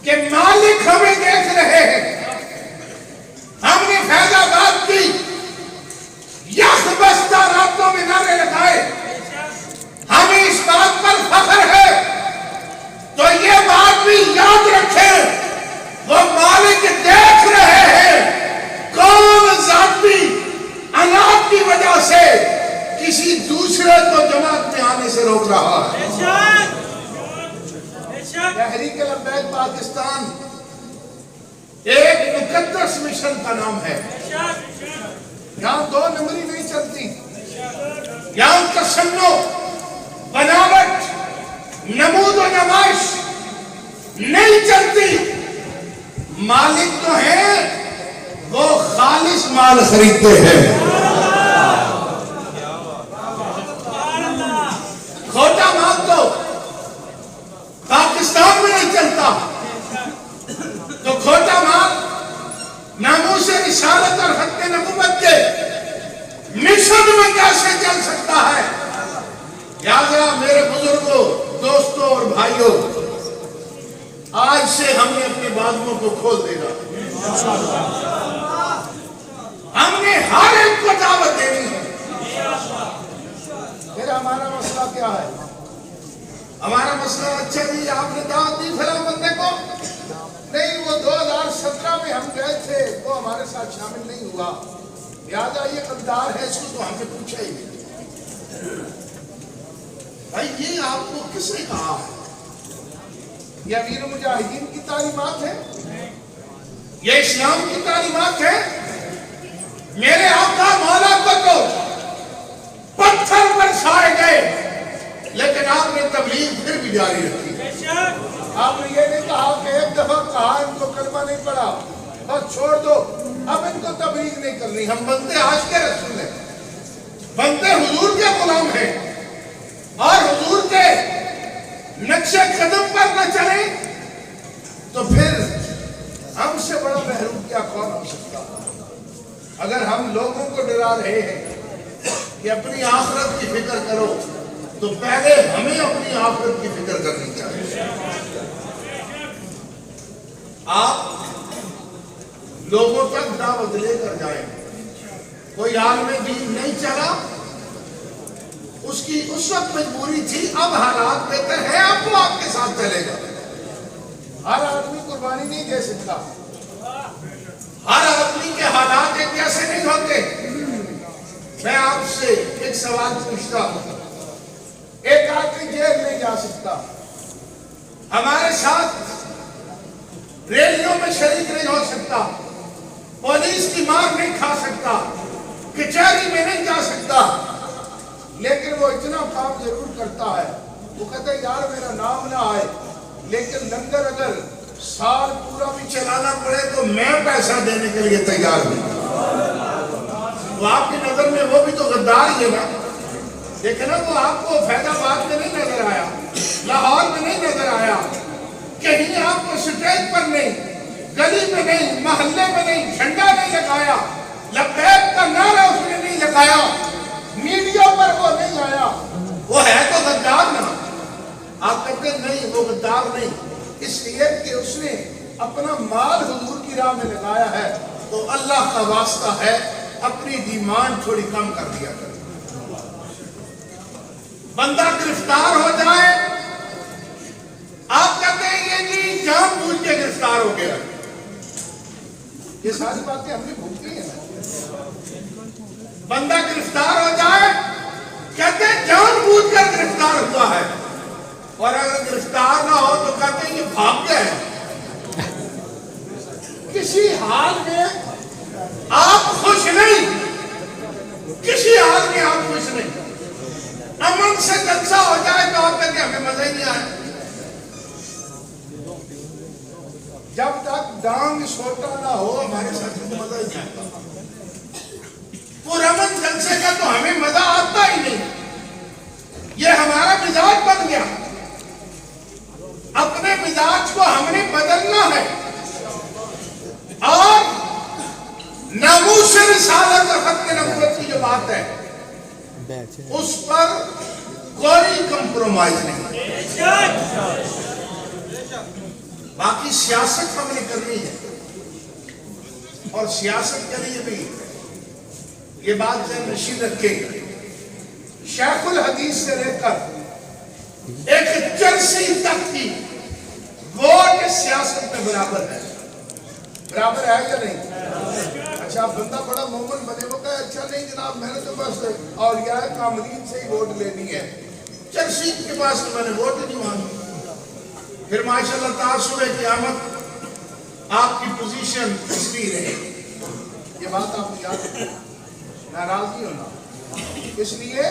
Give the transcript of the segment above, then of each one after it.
کہ مالک ہمیں دیکھ رہے ہیں. ہم نے فیض آباد کی یخ بستہ راتوں میں نعرے لگائے. ہمیں اس بات پر فخر ہے. تو یہ بات بھی یاد رکھیں وہ مالک دیکھ رہے ہیں کون ذاتی انات کی وجہ سے کسی دوسرے کو جماعت میں آنے سے روک رہا ہے. تحریک لبیک پاکستان ایک مقدس مشن کا نام ہے. یہاں دو نمبری نہیں چلتی. یہاں تشنع، بناوٹ، نمود و نمائش نہیں چلتی. مالک تو ہیں وہ خالص مال خریدتے ہیں. کھوٹا مال تو پاکستان میں نہیں چلتا. تو کھوٹا مال ناموس رسالت اور خط نبوت کے مشن میں کیسے چل سکتا ہے؟ یاد رہا میرے بزرگوں، دوستوں اور بھائیوں، آج سے ہم نے اپنے بازوؤں کو کھول دینا. ہم نے ہر ایک کو دعوت دینی ہے. پھر ہمارا مسئلہ کیا ہے؟ ہمارا مسئلہ اچھا جی آپ نے دعوت دی فلاں بندے کو، نہیں وہ 2017 میں ہم گئے تھے وہ ہمارے ساتھ شامل نہیں ہوا، لہٰذا یہ غدار ہے، اس کو تو ہم نے پوچھا ہی نہیں. بھائی یہ آپ کو کس نے کہا ہے؟ یہ امیر مجاہدین کی تعلیمات ہے؟ یہ اسلام کی تعلیمات ہے؟ میرے آقا مولا کو تو پتھر برسائے گئے لیکن آپ نے تبلیغ پھر بھی جاری رکھی. آپ نے یہ نہیں کہا کہ ایک دفعہ کہا ان کو کلمہ نہیں پڑھا بس چھوڑ دو، اب ان کو تبلیغ نہیں کرنی. ہم بندے عاشق رسول ہیں، بندے حضور کے غلام ہیں، اور حضور کے نقش قدم پر نہ چلیں تو پھر ہم سے بڑا محروم کیا کون ہو سکتا. اگر ہم لوگوں کو ڈرا رہے ہیں کہ اپنی آخرت کی فکر کرو تو پہلے ہمیں اپنی آخرت کی فکر کرنی چاہیے. آپ لوگوں تک دعوت لے کر جائیں. کوئی عالم دین نہیں چلا، اس کی اس وقت مجبوری تھی، اب حالات بہتر ہے، اب وہ آپ کے ساتھ چلے گا. ہر آدمی قربانی نہیں دے سکتا، ہر آدمی کے حالات ایک جیسے نہیں ہوتے. میں آپ سے ایک سوال پوچھتا ہوں. ایک آدمی جیل نہیں جا سکتا، ہمارے ساتھ ریلیوں میں شریک نہیں ہو سکتا، پولیس کی مار نہیں کھا سکتا، کچہری میں نہیں جا سکتا، لیکن وہ اتنا کام ضرور کرتا ہے. وہ کہتا ہے یار میرا نام نہ آئے لیکن لنگر اگر سال پورا بھی چلانا پڑے تو میں پیسہ دینے کے لیے تیار ہوں. تو آپ کی نظر میں وہ بھی تو غدار ہی ہے نا. لیکن وہ آپ کو فیض آباد میں نہیں نظر آیا، لاہور میں نہیں نظر آیا، کہیں آپ کو سٹیج پر نہیں، گلی میں نہیں، محلے میں نہیں، جھنڈا نہیں لگایا، لبیک کا نعرہ اس نے نہیں لگایا، میڈیا پر وہ نہیں آیا. وہ ہے تو غدار نا. آپ کہتے ہیں نہیں وہ غدار نہیں، اس لیے کہ اس نے اپنا مال حضور کی راہ میں لگایا ہے. تو اللہ کا واسطہ ہے اپنی ڈیمانڈ تھوڑی کم کر دیا کرے. بندہ گرفتار ہو جائے، آپ کہتے ہیں یہ جی جان بوجھ کے گرفتار ہو گیا. یہ ساری باتیں ہم نے بھولتی ہیں. بندہ گرفتار ہو جائے کہتے ہیں جان بوجھ کر گرفتار ہوا ہے، اور اگر گرفتار نہ ہو تو کہتے ہیں یہ بھاگ گئے. کسی حال میں آپ خوش نہیں، کسی حال میں آپ خوش نہیں. امن سے جلسہ ہو جائے تو آپ کہتے ہیں ہمیں مزہ ہی نہیں آیا. جب تک ڈانگ چھوٹا نہ ہو ہمارے ساتھ مزہ ہی نہیں آتا. پرامن جلسے کا تو ہمیں مزہ آتا ہی نہیں. یہ ہمارا مزاج بن گیا. اپنے مزاج کو ہم نے بدلنا ہے اور ناموس رسالت اور ختم نبوت کی جو بات ہے اس پر کوئی کمپرومائز نہیں. باقی سیاست ہم نے کرنی ہے، اور سیاست کے لیے بھی یہ بات ذہن نشین رکھیں، شیخ الحدیث سے لے کر ایک چرسی تک کی ووٹ سیاست میں برابر ہے یا نہیں؟ اچھا بندہ بڑا مومن بنے وہ کہے اچھا نہیں جناب میں نے تو بس اولیاء کاملین سے ہی ووٹ لینی ہے، چرسی کے پاس تو میں نے ووٹ نہیں مانگی، پھر ماشاءاللہ تعالی صبح قیامت آپ کی پوزیشن اس لیے رہے، یہ بات آپ کو یاد رکھیں، ناراض نہیں ہونا، اس لیے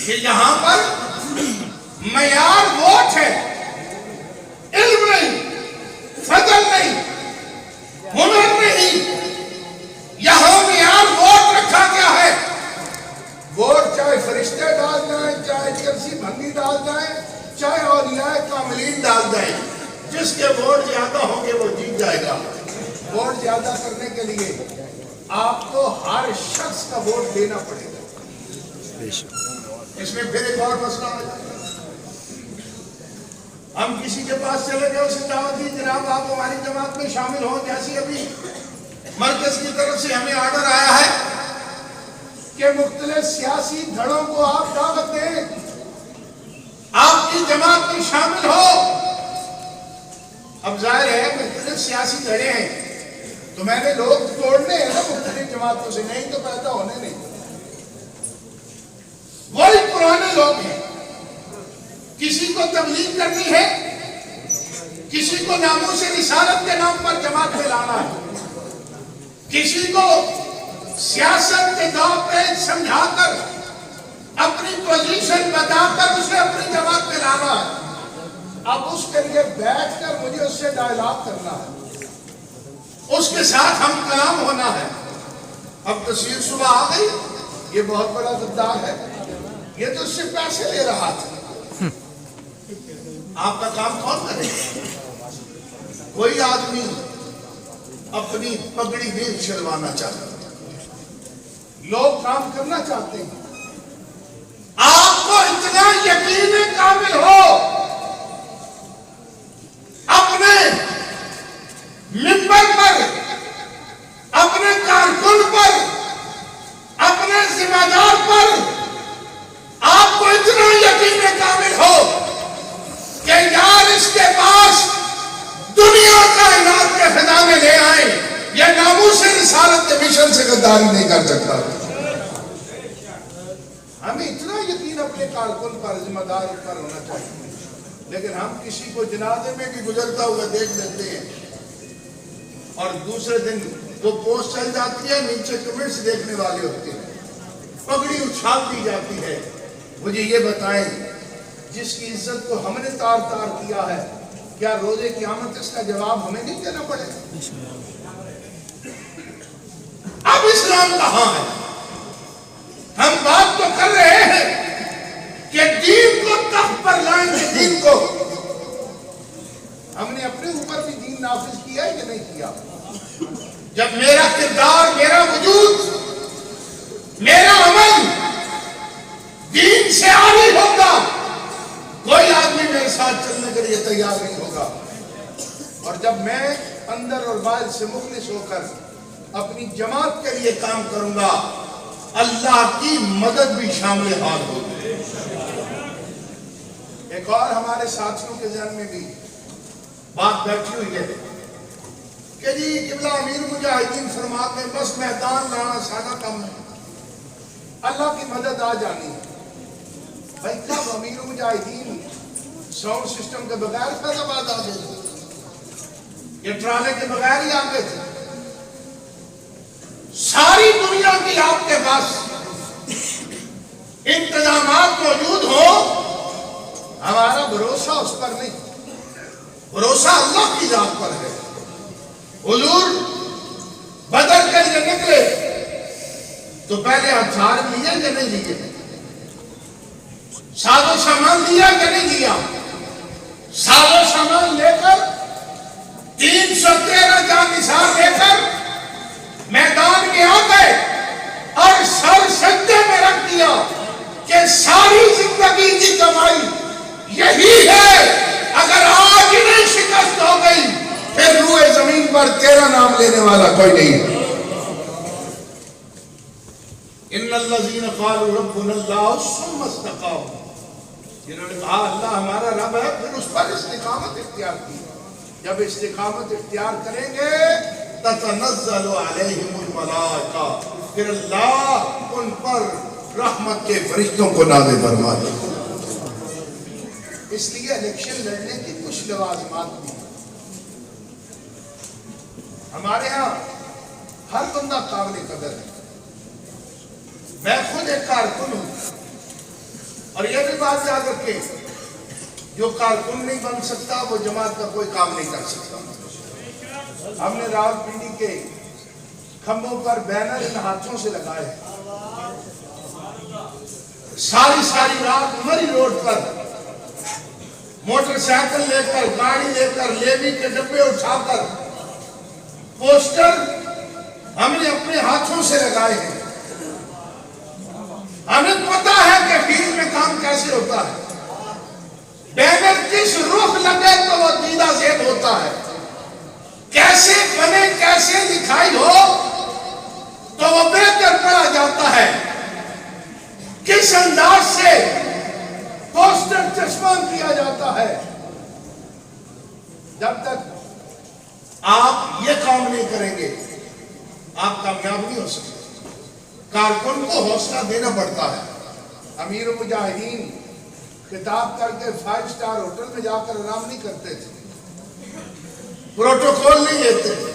کہ یہاں پر معیار ووٹ ہے، علم نہیں، فضل نہیں، ہنر نہیں، یہاں معیار ووٹ رکھا گیا ہے، ووٹ چاہے فرشتے ڈال جائیں، چاہے چرسی بھنگی ڈال جائیں، چاہے اولیاء کاملین ڈال جائیں، جس کے ووٹ زیادہ ہوں گے وہ جیت جائے گا۔ ووٹ زیادہ کرنے کے لیے آپ کو ہر شخص کا ووٹ دینا پڑے گا۔ اس میں پھر ایک اور مسئلہ آ جائے گا، ہم کسی کے پاس چلے گئے اسے دعوت دی جناب آپ ہماری جماعت میں شامل ہوں، جیسی ابھی مرکز کی طرف سے ہمیں آرڈر آیا ہے کہ مختلف سیاسی دھڑوں کو آپ دعوت دیں، آپ کی جماعت میں شامل ہو۔ اب ظاہر ہے مختلف سیاسی دھڑے ہیں تو میں نے لوگ توڑنے ہیں نا مختلف جماعتوں سے، نہیں تو پیدا ہونے نہیں، وہی پرانے لوگ ہیں، کسی کو تبلیغ کرنی ہے، کسی کو ناموس رسالت کے نام پر جماعت میں لانا ہے، کسی کو سیاست کے دور پہ سمجھا کر اپنی پوزیشن بتا کر اسے اپنی جماعت میں لانا ہے، اب اس کے لیے بیٹھ کر مجھے اس سے ڈائلاگ کرنا ہے، اس کے ساتھ ہم کلام ہونا ہے۔ اب تصویر صبح آ گئی، یہ بہت بڑا غدار ہے، یہ تو اس سے پیسے لے رہا تھا، آپ کا کام کون کرے؟ کوئی آدمی اپنی پگڑی نہیں اچھلوانا چاہتا، لوگ کام کرنا چاہتے ہیں، آپ کو اتنا یقین کامل ہو اپنے ممبر پر، اپنے کارکن پر، اپنے ذمہ دار پر آپ کو اتنا یقین کامل ہو کہ یار اس کے پاس دنیا کائنات کے خزانے لے آئے، یہ ناموس رسالت کے مشن سے غداری نہیں کر سکتا۔ ہمیں اتنا یقین اپنے کارکن پر، ذمہ دار پر ہونا چاہیے، لیکن ہم کسی کو جنازے میں بھی گزرتا ہوا دیکھ لیتے ہیں اور دوسرے دن وہ پوسٹ چل جاتی ہے، نیچے کمنٹس دیکھنے والے ہوتے ہیں، پگڑی اچھال دی جاتی ہے۔ مجھے یہ بتائیں جس کی عزت کو ہم نے تار تار کیا ہے، کیا روزے قیامت اس کا جواب ہمیں نہیں دینا پڑے گا؟ اب اسلام کہاں ہے؟ ہم بات تو کر رہے ہیں کہ دین کو تخت پر لائیں گے، دین کو ہم نے اپنے اوپر بھی دین نافذ کیا ہے کہ نہیں کیا؟ جب میرا کردار، میرا وجود، میرا عمل دین سے عاری ہوگا، کوئی آدمی میرے ساتھ چلنے کے لیے تیار نہیں ہوگا، اور جب میں اندر اور باہر سے مخلص ہو کر اپنی جماعت کے لیے کام کروں گا، اللہ کی مدد بھی شامل حال ہوگی۔ ایک اور ہمارے ساتھیوں کے ذہن میں بھی بات بیٹھی ہوئی ہے کہ جی قبلہ امیر مجاہدین فرماتے ہیں بس میدان لانا سادہ کام ہے، اللہ کی مدد آ جانی ہے۔ بھائی کب امیر مجاہدین ساؤنڈ سسٹم کے بغیر فیض آباد آ گئے تھے؟ یہ ٹرالے کے بغیر ہی آگے تھے؟ ساری دنیا کی آپ کے پاس انتظامات موجود ہو، ہمارا بھروسہ اس پر نہیں، بھروسہ اللہ کی ذات پر ہے۔ حضور بدر کے لیے نکلے تو پہلے ہتھیار لیے کہ نہیں لیے؟ ساز و سامان لیا کہ نہیں لیا؟ ساز و سامان لے کر 313 جانثار لے کر میدان میں آ گئے اور سر سجدے میں رکھ دیا کہ ساری زندگی کی کمائی یہی ہے، اگر آج نہیں شکست ہو گئی دینے والا کوئی نہیں ہے۔ ان الذین قالوا ربنا اللہ ثم استقاموا، جنہوں نے کہا اللہ ہمارا رب ہے پھر اس پر استقامت اختیار کی، جب استقامت اختیار کریں گے تتنزل علیہم الملائکہ، پھر اللہ ان پر رحمت کے فرشتوں کو نازل فرما دے۔ اس لیے الیکشن لڑنے کی کچھ لوازمات بھی ہمارے ہاں ہر بندہ قابل قدر ہے۔ میں خود ایک کارکن ہوں، اور یہ بھی بات یاد رکھیں جو کارکن نہیں بن سکتا وہ جماعت کا کوئی کام نہیں کر سکتا۔ ہم نے راولپنڈی کے کھمبوں پر بینر ان ہاتھوں سے لگائے، ساری رات مری روڈ پر موٹر سائیکل لے کر، گاڑی لے کر، لیوی کے ڈبے اٹھا کر پوسٹر ہم نے اپنے ہاتھوں سے لگائے ہیں۔ ہمیں پتا ہے کہ فیلڈ میں کام کیسے ہوتا ہے، بینر کس رخ لگے تو وہ دیدہ زیب ہوتا ہے، کیسے بنے کیسے دکھائی ہو تو وہ بہتر پڑا جاتا ہے، کس انداز سے پوسٹر چشمان کیا جاتا ہے۔ جب تک آپ یہ کام نہیں کریں گے آپ کامیاب نہیں ہو سکتے۔ کارکن کو حوصلہ دینا پڑتا ہے۔ امیر المجاہدین خطاب کر کے 5 اسٹار ہوٹل میں جا کر آرام نہیں کرتے تھے، پروٹوکول نہیں لیتے تھے۔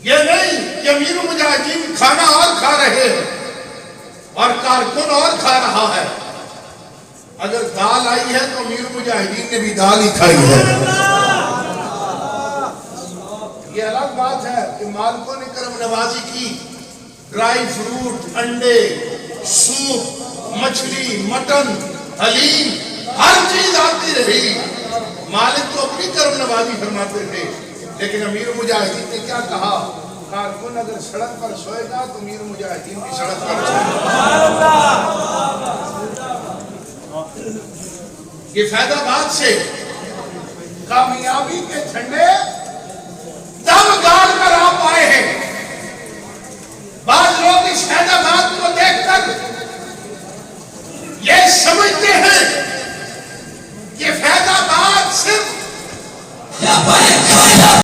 یہ نہیں کہ امیر المجاہدین کھانا اور کھا رہے ہیں اور کارکن اور کھا رہا ہے۔ اگر دال آئی ہے تو امیر المجاہدین نے بھی دال ہی کھائی ہے۔ یہ الگ بات ہے کہ مالکوں نے کرم نوازی کی، ڈرائی فروٹ، انڈے، سوپ، مچھلی، مٹن، حلیم، ہر چیز آتی رہی، مالک تو اپنی کرم نوازی فرماتے تھے۔ لیکن امیر مجاہدین نے کیا کہا؟ کارکن اگر سڑک پر سوئے گا تو امیر مجاہدین بھی سڑک پر سوئے گا۔ یہ فیض آباد سے کامیابی کے جھنڈے